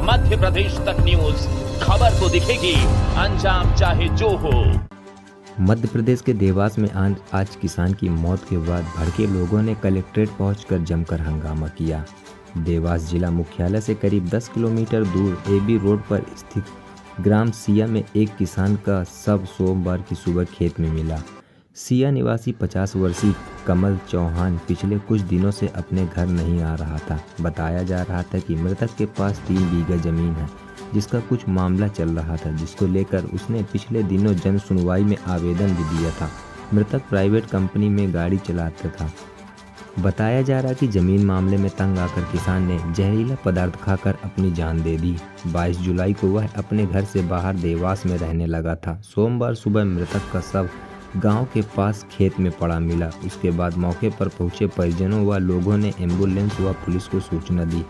मध्य प्रदेश तक न्यूज, खबर तो दिखेगी, अंजाम चाहे जो हो। मध्य प्रदेश के देवास में आज किसान की मौत के बाद भड़के लोगों ने कलेक्ट्रेट पहुंचकर जमकर हंगामा किया। देवास जिला मुख्यालय से करीब 10 किलोमीटर दूर एबी रोड पर स्थित ग्राम सिया में एक किसान का शव सोमवार की सुबह खेत में मिला। सिया निवासी 50 वर्षीय कमल चौहान पिछले कुछ दिनों से अपने घर नहीं आ रहा था। बताया जा रहा था कि मृतक के पास 3 बीघा जमीन है, जिसका कुछ मामला चल रहा था, जिसको लेकर उसने पिछले दिनों जन सुनवाई में आवेदन भी दिया था। मृतक प्राइवेट कंपनी में गाड़ी चलाता था। बताया जा रहा कि जमीन मामले में तंग आकर किसान ने जहरीला पदार्थ खाकर अपनी जान दे दी। 22 जुलाई को वह अपने घर से बाहर देवास में रहने लगा था। सोमवार सुबह मृतक का शव गांव के पास खेत में पड़ा मिला। उसके बाद मौके पर पहुंचे परिजनों व लोगों ने एम्बुलेंस व पुलिस को सूचना दी।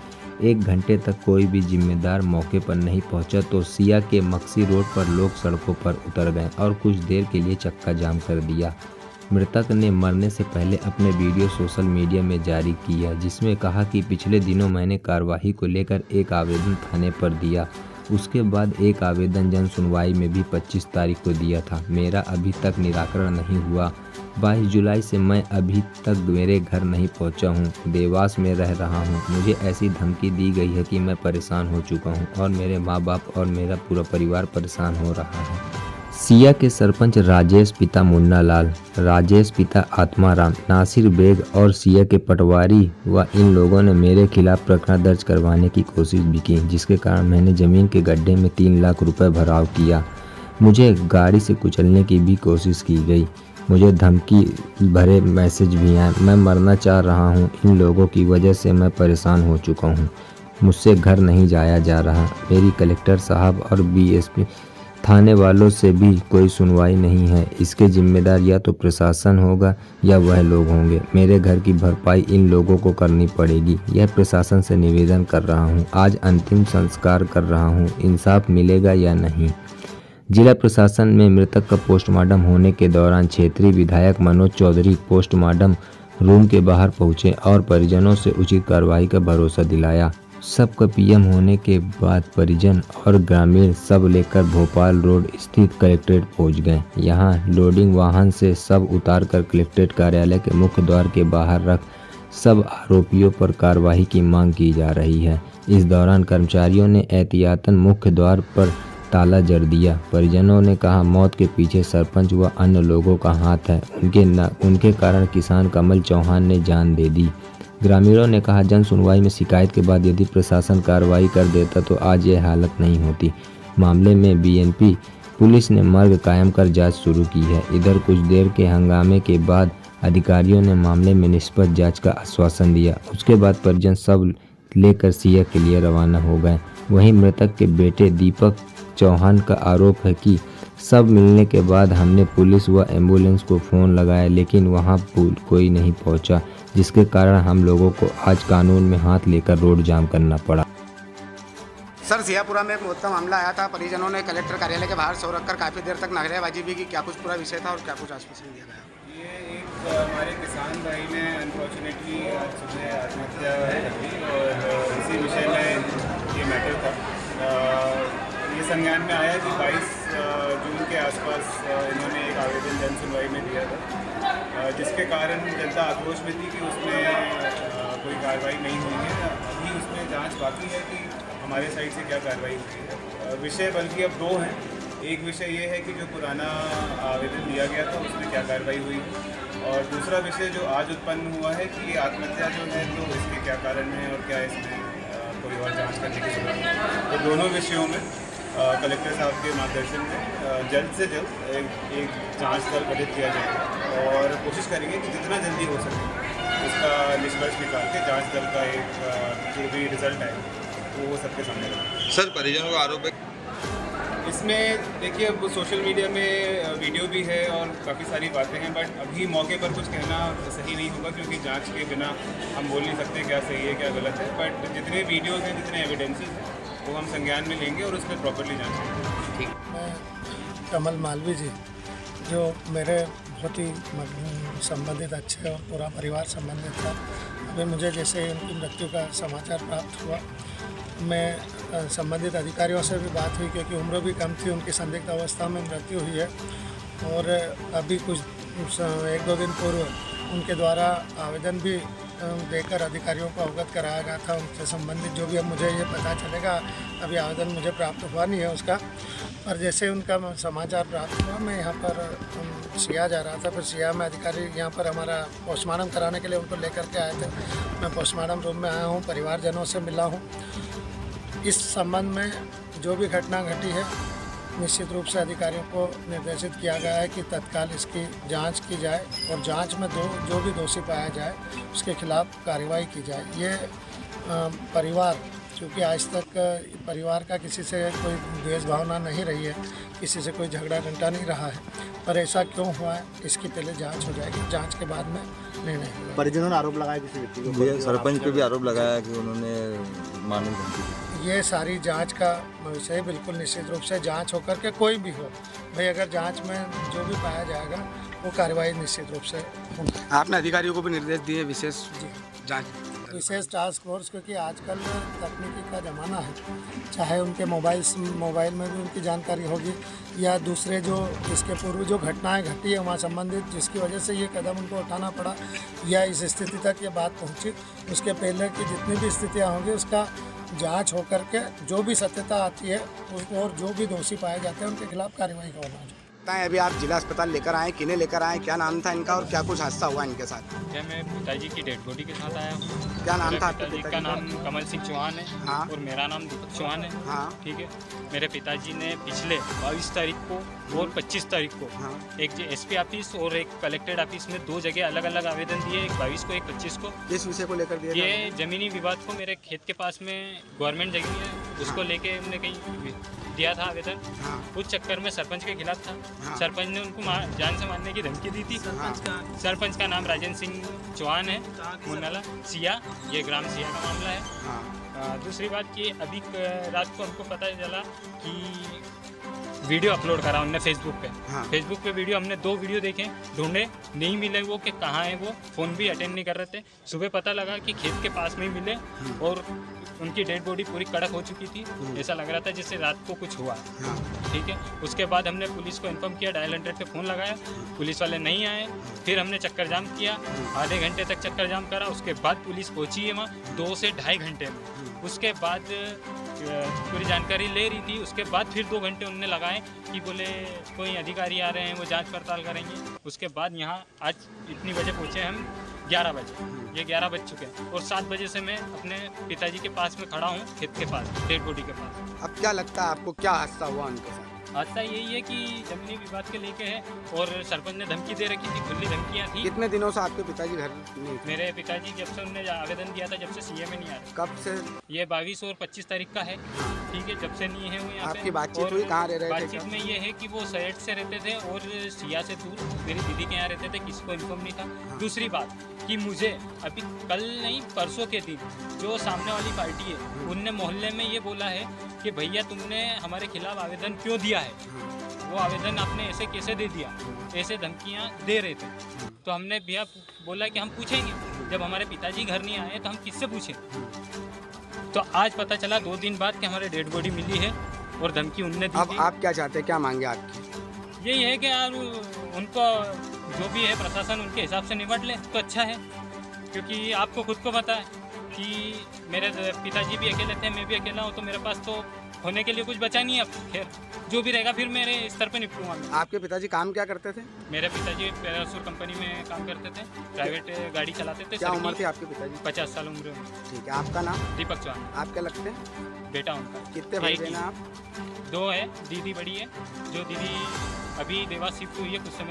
1 घंटे तक कोई भी जिम्मेदार मौके पर नहीं पहुंचा तो सिया के मक्सी रोड पर लोग सड़कों पर उतर गए और कुछ देर के लिए चक्का जाम कर दिया। मृतक ने मरने से पहले अपने वीडियो सोशल मीडिया में जारी किया, जिसमें कहा कि पिछले दिनों मैंने कार्रवाई को लेकर एक आवेदन थाने पर दिया। उसके बाद एक आवेदन जन सुनवाई में भी 25 तारीख को दिया था। मेरा अभी तक निराकरण नहीं हुआ। 22 जुलाई से मैं अभी तक मेरे घर नहीं पहुंचा हूं। देवास में रह रहा हूं। मुझे ऐसी धमकी दी गई है कि मैं परेशान हो चुका हूं और मेरे माँ बाप और मेरा पूरा परिवार परेशान हो रहा है। सिया के सरपंच राजेश, पिता मुन्ना लाल, राजेश पिता आत्माराम, नासिर बेग और सिया के पटवारी व इन लोगों ने मेरे खिलाफ प्रकरण दर्ज करवाने की कोशिश भी की, जिसके कारण मैंने जमीन के गड्ढे में 3 लाख रुपए भराव किया। मुझे गाड़ी से कुचलने की भी कोशिश की गई। मुझे धमकी भरे मैसेज भी आए। मैं मरना चाह रहा हूँ। इन लोगों की वजह से मैं परेशान हो चुका हूँ। मुझसे घर नहीं जाया जा रहा। मेरी कलेक्टर साहब और BSP थाने वालों से भी कोई सुनवाई नहीं है। इसके जिम्मेदार या तो प्रशासन होगा या वह लोग होंगे। मेरे घर की भरपाई इन लोगों को करनी पड़ेगी। यह प्रशासन से निवेदन कर रहा हूं। आज अंतिम संस्कार कर रहा हूं। इंसाफ मिलेगा या नहीं। जिला प्रशासन में मृतक का पोस्टमार्टम होने के दौरान क्षेत्रीय विधायक मनोज चौधरी पोस्टमार्टम रूम के बाहर पहुंचे और परिजनों से उचित कार्रवाई का भरोसा दिलाया। सबका PM होने के बाद परिजन और ग्रामीण सब लेकर भोपाल रोड स्थित कलेक्ट्रेट पहुंच गए। यहां लोडिंग वाहन से सब उतारकर कलेक्ट्रेट कार्यालय के मुख्य द्वार के बाहर रख सब आरोपियों पर कार्रवाई की मांग की जा रही है। इस दौरान कर्मचारियों ने एहतियातन मुख्य द्वार पर ताला जड़ दिया। परिजनों ने कहा मौत के पीछे सरपंच व अन्य लोगों का हाथ है। उनके कारण किसान कमल चौहान ने जान दे दी। ग्रामीणों ने कहा जन सुनवाई में शिकायत के बाद यदि प्रशासन कार्रवाई कर देता तो आज ये हालत नहीं होती। मामले में BNP पुलिस ने मर्ग कायम कर जांच शुरू की है। इधर कुछ देर के हंगामे के बाद अधिकारियों ने मामले में निष्पक्ष जांच का आश्वासन दिया। उसके बाद परिजन सब लेकर सिया के लिए रवाना हो गए। वहीं मृतक के बेटे दीपक चौहान का आरोप है कि सब मिलने के बाद हमने पुलिस व एम्बुलेंस को फ़ोन लगाया, लेकिन वहां कोई नहीं पहुंचा, जिसके कारण हम लोगों को आज कानून में हाथ लेकर रोड जाम करना पड़ा। सर, सियापुरा में एक मौत का मामला आया था। परिजनों ने कलेक्टर कार्यालय के बाहर सो रखकर काफ़ी देर तक नारेबाजी भी की। क्या कुछ पूरा विषय था और क्या कुछ आश्वासन दिया गया? ये एक हमारे किसान भाई ने अनफॉर्चुनेटली आज सुबह आत्महत्या कर दी और इसी विषय में ये मैटर था। ये संज्ञान में आया कि 22 जून के आसपास इन्होंने एक आवेदन जन सुनवाई में दिया था, जिसके कारण जनता आक्रोश में थी कि उसमें कोई कार्रवाई नहीं हुई है। अभी उसमें जांच बाकी है कि हमारे साइड से क्या कार्रवाई हुई है। विषय बल्कि अब 2 हैं। एक विषय ये है कि जो पुराना आवेदन दिया गया था उसमें क्या कार्रवाई हुई, और दूसरा विषय जो आज उत्पन्न हुआ है कि आत्महत्या जो है तो इसके क्या कारण है और क्या इसमें कोई और जांच करने की जरूरत है। तो दोनों विषयों में कलेक्टर साहब के मार्गदर्शन में जल्द से जल्द एक जांच दल गठित किया जाएगा और कोशिश करेंगे कि जितना जल्दी हो सके उसका निष्कर्ष निकाल के जांच दल का एक जो भी रिजल्ट है तो वो सबके सामने रखें। सर, परिजनों का आरोप है इसमें देखिए अब सोशल मीडिया में वीडियो भी है और काफ़ी सारी बातें हैं, बट अभी मौके पर कुछ कहना सही नहीं होगा क्योंकि जांच के बिना हम बोल नहीं सकते क्या सही है क्या गलत है। बट जितने वीडियोज़ हैं, जितने एविडेंसेस हैं वो हम संज्ञान में लेंगे और उस पर प्रॉपरली जांच करेंगे। ठीक। मैं कमल मालवी जी, जो मेरे बहुत ही संबंधित अच्छे और पूरा परिवार संबंधित था, अभी मुझे जैसे उनकी मृत्यु का समाचार प्राप्त हुआ में संबंधित अधिकारियों से भी बात हुई, क्योंकि उम्र भी कम थी, उनकी संदिग्ध अवस्था में मृत्यु हुई है। और अभी कुछ 1-2 दिन पूर्व उनके द्वारा आवेदन भी देकर अधिकारियों को अवगत कराया गया था उनसे संबंधित, जो भी अब मुझे ये पता चलेगा। अभी आवेदन मुझे प्राप्त हुआ नहीं है उसका, पर जैसे उनका समाचार प्राप्त हुआ, मैं यहाँ पर सिया जा रहा था, फिर सिया में अधिकारी यहाँ पर हमारा पोस्टमार्टम कराने के लिए उनको लेकर के आए थे। मैं पोस्टमार्टम रूम में आया हूँ, परिवारजनों से मिला हूँ। इस संबंध में जो भी घटना घटी है, निश्चित रूप से अधिकारियों को निर्देशित किया गया है कि तत्काल इसकी जांच की जाए और जांच में जो भी दोषी पाया जाए उसके खिलाफ कार्रवाई की जाए। ये परिवार, क्योंकि आज तक परिवार का किसी से कोई द्वेष भावना नहीं रही है, किसी से कोई झगड़ा घंटा नहीं रहा है, पर ऐसा क्यों हुआ है इसकी पहले जांच हो जाएगी, जांच के बाद में निर्णय होगा। परिजनों ने आरोप लगाया किसी व्यक्ति को, सरपंच पे भी आरोप लगाया कि उन्होंने मानव धमकी दी। ये सारी जांच का विषय बिल्कुल निश्चित रूप से जांच होकर के कोई भी हो भाई, अगर जांच में जो भी पाया जाएगा वो कार्रवाई निश्चित रूप से होगी। आपने अधिकारियों को भी निर्देश दिए विशेष जांच, विशेष टास्क फोर्स, क्योंकि आजकल तकनीकी का ज़माना है, चाहे उनके मोबाइल में भी उनकी जानकारी होगी, या दूसरे जो इसके पूर्व जो घटनाएं घटी है वहाँ संबंधित, जिसकी वजह से ये कदम उनको उठाना पड़ा या इस स्थिति तक ये बात पहुँची, उसके पहले की जितनी भी स्थितियाँ होंगी उसका जांच होकर के जो भी सत्यता आती है और जो भी दोषी पाए जाते हैं उनके खिलाफ कार्रवाई का होना चाहिए। अभी आप जिला अस्पताल लेकर आए, किन्हें लेकर आए, क्या नाम था इनका और क्या कुछ हादसा हुआ इनके साथ? क्या मैं पिताजी की डेड बॉडी के साथ आया हूँ। क्या नाम था आपके पिताजी पिताजी का? नाम कमल सिंह चौहान है। हाँ। और मेरा नाम दीपक चौहान है। हाँ। ठीक है। मेरे पिताजी ने पिछले 22 तारीख को और 25 तारीख को हाँ। एक एसपी ऑफिस और एक कलेक्टेड ऑफिस में 2 जगह अलग अलग आवेदन दिए, एक 22 को, एक 25 को। किस विषय को लेकर दिया? ये जमीनी विवाद को, मेरे खेत के पास में गवर्नमेंट जगह है, उसको लेके हमने कहीं दिया था आवेदन। हाँ। उस चक्कर में सरपंच के खिलाफ था। हाँ। सरपंच ने उनको जान से मारने की धमकी दी थी। सरपंच का नाम राजेंद्र सिंह चौहान है, मुन्नाला सिया, ये ग्राम सिया का मामला है। हाँ। दूसरी बात कि अभी रात को हमको पता चला कि वीडियो अपलोड करा उनने फेसबुक पे। हाँ। फेसबुक पे वीडियो, हमने 2 वीडियो देखे, ढूंढे, नहीं मिले वो कि कहाँ है वो, फ़ोन भी अटेंड नहीं कर रहे थे। सुबह पता लगा कि खेत के पास में ही मिले और उनकी डेड बॉडी पूरी कड़क हो चुकी थी। ऐसा लग रहा था जैसे रात को कुछ हुआ। ठीक है। उसके बाद हमने पुलिस को इन्फॉर्म किया, डायल 100 पे फ़ोन लगाया, पुलिस वाले नहीं आए। फिर हमने चक्कर जाम किया, आधे घंटे तक चक्कर जाम करा। उसके बाद पुलिस पहुंची है वहाँ 2 से ढाई घंटे में। उसके बाद पूरी जानकारी ले रही थी। उसके बाद फिर 2 घंटे उनने लगाए कि बोले कोई अधिकारी आ रहे हैं, वो जांच पड़ताल करेंगे। उसके बाद यहाँ आज इतनी बजे पहुँचे हम, 11 बजे। ये 11 बज चुके हैं और 7 बजे से मैं अपने पिताजी के पास में खड़ा हूँ, खेत के पास, डेड बॉडी के पास। अब क्या लगता है आपको, क्या हादसा हुआ उनके साथ? हादसा यही है कि जमीनी विवाद के लेके है और सरपंच ने धमकी दे रखी थी, खुली धमकियाँ थी। कितने दिनों से आपके पिताजी घर नहीं थे? मेरे पिताजी जब से उन्होंने आवेदन दिया था, जब से सीए में नहीं आ रहे। कब से? ये 22 और 25 तारीख का है। ठीक है। जब से नहीं है वो यहाँ पे। आपकी बातचीत और हुई, कहाँ रह रहे थे? बातचीत में ये है कि वो सैट से रहते थे और सिया से दूर मेरी दीदी के यहाँ रहते थे, किसी को इन्फॉर्म नहीं था। दूसरी बात कि मुझे अभी कल नहीं परसों के दिन जो सामने वाली पार्टी है उनने मोहल्ले में ये बोला है कि भैया तुमने हमारे खिलाफ आवेदन क्यों दिया है, वो आवेदन आपने ऐसे कैसे दे दिया, ऐसे धमकियाँ दे रहे थे। तो हमने भैया बोला कि हम पूछेंगे, जब हमारे पिताजी घर नहीं आए तो हम किससे पूछें। तो आज पता चला 2 दिन बाद कि हमारे डेड बॉडी मिली है और धमकी उनने दी अब थी। आप क्या चाहते हैं, क्या मांगे आपकी? यही है कि यार उनको जो भी है प्रशासन उनके हिसाब से निपट ले तो अच्छा है, क्योंकि आपको खुद को पता है कि मेरे पिताजी भी अकेले थे, मैं भी अकेला हूँ, तो मेरे पास तो होने के लिए कुछ बचा नहीं है। अब खैर जो भी रहेगा फिर मेरे स्तर पर निपटूंगा मैं। आपके पिताजी काम क्या करते थे? मेरे पिताजी पैरासूर कंपनी में काम करते थे, प्राइवेट गाड़ी चलाते थे। क्या उम्र थी आपके पिताजी? 50 साल उम्र में। ठीक है। आपका नाम? दीपक चौहान। आप क्या लगते हैं? बेटा उनका। कितने भाई एक ही। बहन हैं आप? 2 है, दीदी बड़ी है, जो दीदी अभी देवास शिफ्ट हुई है कुछ समय